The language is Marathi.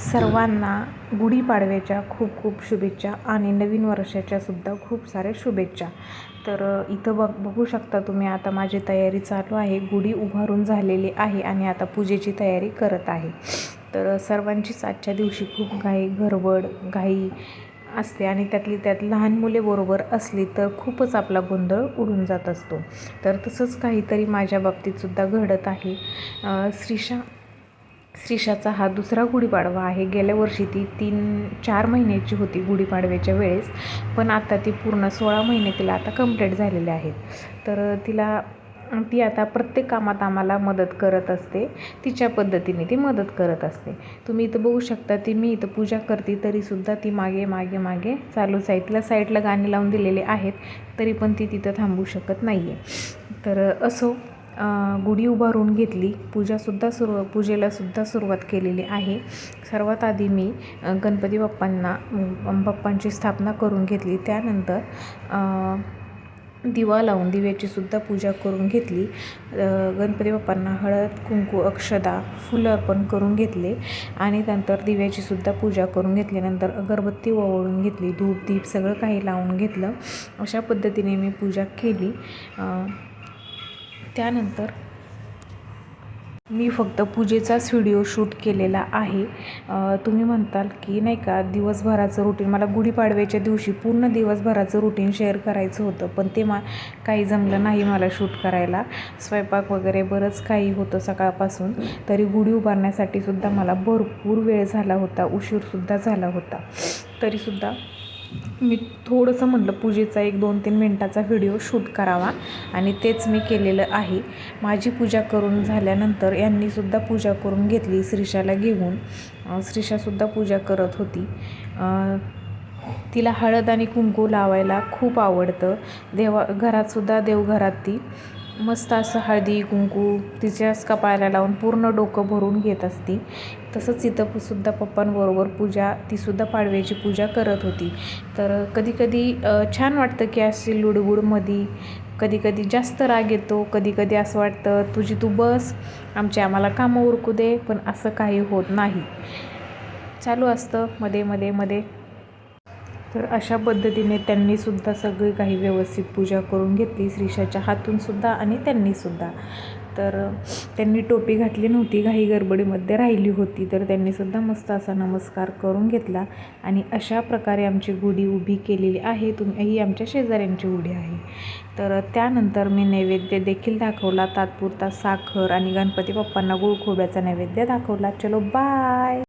सर्वांना गुढीपाडव्याच्या खूप खूप शुभेच्छा आणि नवीन वर्षाच्या सुद्धा खूप साऱ्या शुभेच्छा. तर इथं बघू शकता तुम्ही, आता माझी तयारी चालू आहे. गुढी उभारून झालेली आहे आणि आता पूजेची तयारी करत आहे. तर सर्वांचीच आजच्या दिवशी खूप गडबड घाई असते आणि त्यातली त्यात लहान मुले बरोबर असली तर खूपच आपला गोंधळ उडून जात असतो. तर तसंच काहीतरी माझ्या बाबतीतसुद्धा घडत आहे. श्रीषाचा हा दुसरा गुढीपाडवा आहे. गेल्या वर्षी ती 3-4 महिन्याची होती गुढीपाडव्याच्या वेळेस, पण आता ती पूर्ण 16 महिने तिला आता कंप्लीट झालेले आहेत. तर ती आता प्रत्येक कामात आम्हाला मदत करत असते. तिच्या पद्धतीने ती मदत करत असते. तुम्ही इथं बघू शकता, मी इथं पूजा करते तरीसुद्धा ती मागे मागे मागे चालूच आहे. तिला साईडला गाणी लावून दिलेले आहेत, तरी पण ती तिथं थांबू शकत नाही आहे. तर असो, गुढी उभारून घेतली. पूजेलासुद्धा सुरुवात केलेली आहे. सर्वात आधी मी गणपती बाप्पांची स्थापना करून घेतली. त्यानंतर दिवा लावून दिव्याचीसुद्धा पूजा करून घेतली. गणपती बाप्पांना हळद, कुंकू, अक्षदा, फुलं अर्पण करून घेतले आणि नंतर दिव्याचीसुद्धा पूजा करून घेतल्यानंतर अगरबत्ती ओवाळून घेतली. धूप दीप सगळं काही लावून घेतलं. अशा पद्धतीने मी पूजा केली. त्यानंतर मी फक्त पूजेचाच व्हिडिओ शूट केलेला आहे. तुम्ही म्हणताल की नाही का, दिवसभराचं रुटीन, मला गुढीपाडव्याच्या दिवशी पूर्ण दिवसभराचं रुटीन शेअर करायचं होतं, पण ते काही जमलं नाही मला शूट करायला. स्वयंपाक वगैरे बरंच काही होतं सकाळपासून. तरी गुढी उभारण्यासाठी सुद्धा मला भरपूर वेळ झाला होता, उशीरसुद्धा झाला होता. तरीसुद्धा मी थोडंसं म्हटलं पूजेचा 1-2-3 मिनटाचा व्हिडिओ शूट करावा आणि तेच मी केलेलं आहे. माझी पूजा करून झाल्यानंतर यांनीसुद्धा पूजा करून घेतली श्रीषाला घेऊन. श्रीषासुद्धा पूजा करत होती. तिला हळद आणि कुंकू लावायला खूप आवडतं. घरातसुद्धा देवघरात ती मस्त असं हळदी कुंकू तिच्याच कपाळाला लावून पूर्ण डोकं भरून घेत असते. तसंच इथं सुद्धा पप्पांबरोबर तीसुद्धा पाडव्याची पूजा करत होती. तर कधीकधी छान वाटतं की अशी लुडबुडमध्ये कधीकधी जास्त राग येतो, कधीकधी असं वाटतं तुझी तू बस, आम्हाला कामं उरकू दे, पण असं काही होत नाही, चालू असतं मध्ये. तर अशा पद्धतीने त्यांनीसुद्धा सगळी काही व्यवस्थित पूजा करून घेतली, श्रीषाच्या हातूनसुद्धा आणि त्यांनीसुद्धा. तर त्यांनी टोपी घातली नव्हती, घाई गडबडीमध्ये राहिली होती, तर त्यांनीसुद्धा मस्त असा नमस्कार करून घेतला आणि अशा प्रकारे आमची गुढी उभी केलेली आहे. ही आमच्या शेजाऱ्यांची गुढी आहे. तर त्यानंतर मी नैवेद्य देखील दाखवला, तात्पुरता साखर आणि गणपती बाप्पांना गुळखोब्याचा नैवेद्य दाखवला. चलो बाय.